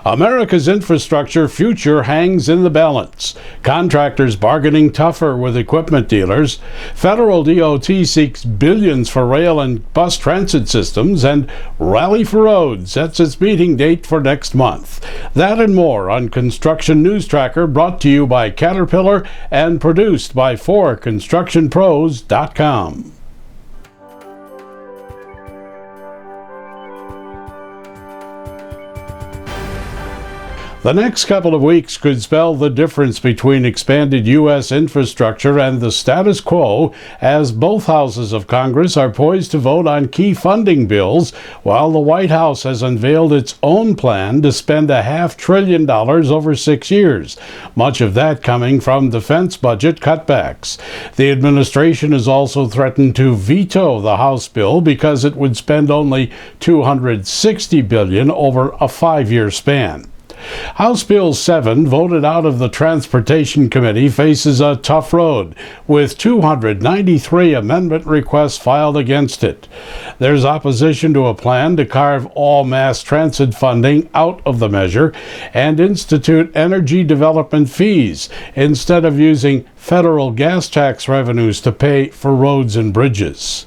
America's infrastructure future hangs in the balance. Contractors bargaining tougher with equipment dealers. Federal DOT seeks billions for rail and bus transit systems, and Rally for Roads sets its meeting date for next month. That and more on Construction News Tracker, brought to you by Caterpillar and produced by 4constructionpros.com. The next couple of weeks could spell the difference between expanded U.S. infrastructure and the status quo, as both houses of Congress are poised to vote on key funding bills, while the White House has unveiled its own plan to spend $500 billion over 6 years, much of that coming from defense budget cutbacks. The administration has also threatened to veto the House bill because it would spend only $260 billion over a 5-year span. House Bill 7, voted out of the Transportation Committee, faces a tough road, with 293 amendment requests filed against it. There's opposition to a plan to carve all mass transit funding out of the measure and institute energy development fees instead of using federal gas tax revenues to pay for roads and bridges.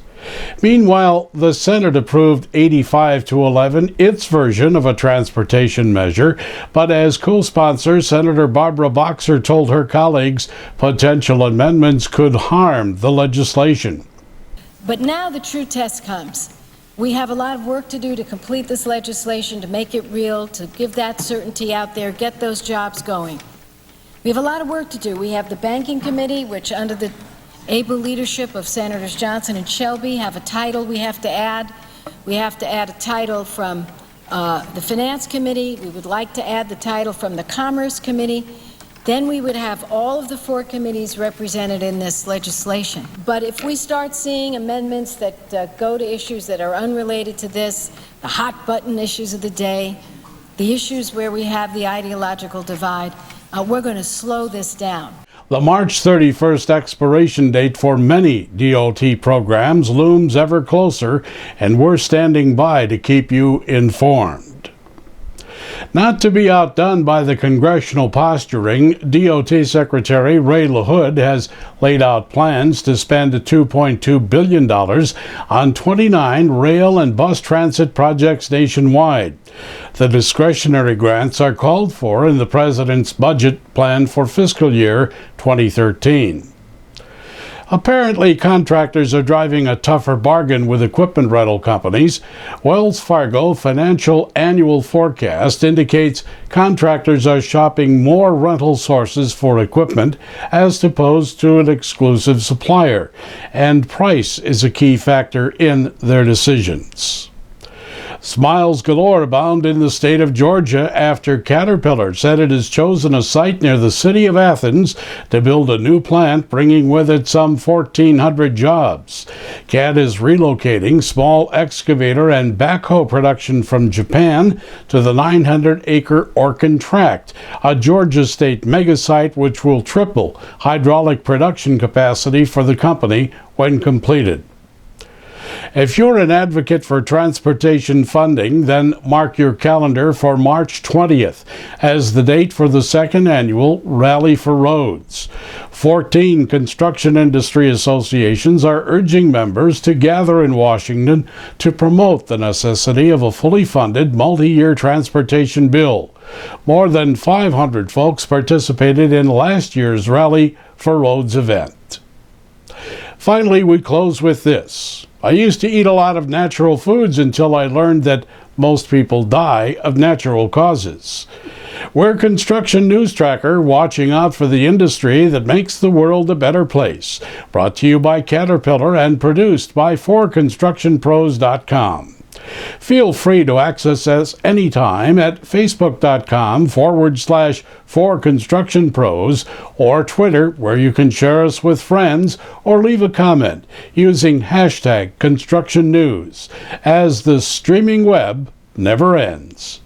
Meanwhile, the Senate approved 85-11, its version of a transportation measure, but as co-sponsor, Senator Barbara Boxer told her colleagues potential amendments could harm the legislation. But now the true test comes. We have a lot of work to do to complete this legislation, to make it real, to give that certainty out there, get those jobs going. We have a lot of work to do. We have the Banking Committee, which under the able leadership of Senators Johnson and Shelby have a title we have to add. We have to add a title from the Finance Committee. We would like to add the title from the Commerce Committee. Then we would have all of the 4 committees represented in this legislation. But if we start seeing amendments that go to issues that are unrelated to this, the hot button issues of the day, the issues where we have the ideological divide, we're going to slow this down. The March 31st expiration date for many DOT programs looms ever closer, and we're standing by to keep you informed. Not to be outdone by the congressional posturing, DOT Secretary Ray LaHood has laid out plans to spend $2.2 billion on 29 rail and bus transit projects nationwide. The discretionary grants are called for in the president's budget plan for fiscal year 2013. Apparently, contractors are driving a tougher bargain with equipment rental companies. Wells Fargo Financial Annual Forecast indicates contractors are shopping more rental sources for equipment as opposed to an exclusive supplier, and price is a key factor in their decisions. Smiles galore abound in the state of Georgia after Caterpillar said it has chosen a site near the city of Athens to build a new plant, bringing with it some 1,400 jobs. CAT is relocating small excavator and backhoe production from Japan to the 900-acre Orkin Tract, a Georgia state megasite which will triple hydraulic production capacity for the company when completed. If you're an advocate for transportation funding, then mark your calendar for March 20th as the date for the second annual Rally for Roads. 14 construction industry associations are urging members to gather in Washington to promote the necessity of a fully funded multi-year transportation bill. More than 500 folks participated in last year's Rally for Roads event. Finally, we close with this. I used to eat a lot of natural foods until I learned that most people die of natural causes. We're Construction News Tracker, watching out for the industry that makes the world a better place. Brought to you by Caterpillar and produced by 4constructionpros.com. Feel free to access us anytime at facebook.com/4constructionpros or Twitter, where you can share us with friends or leave a comment using #ConstructionNews, as the streaming web never ends.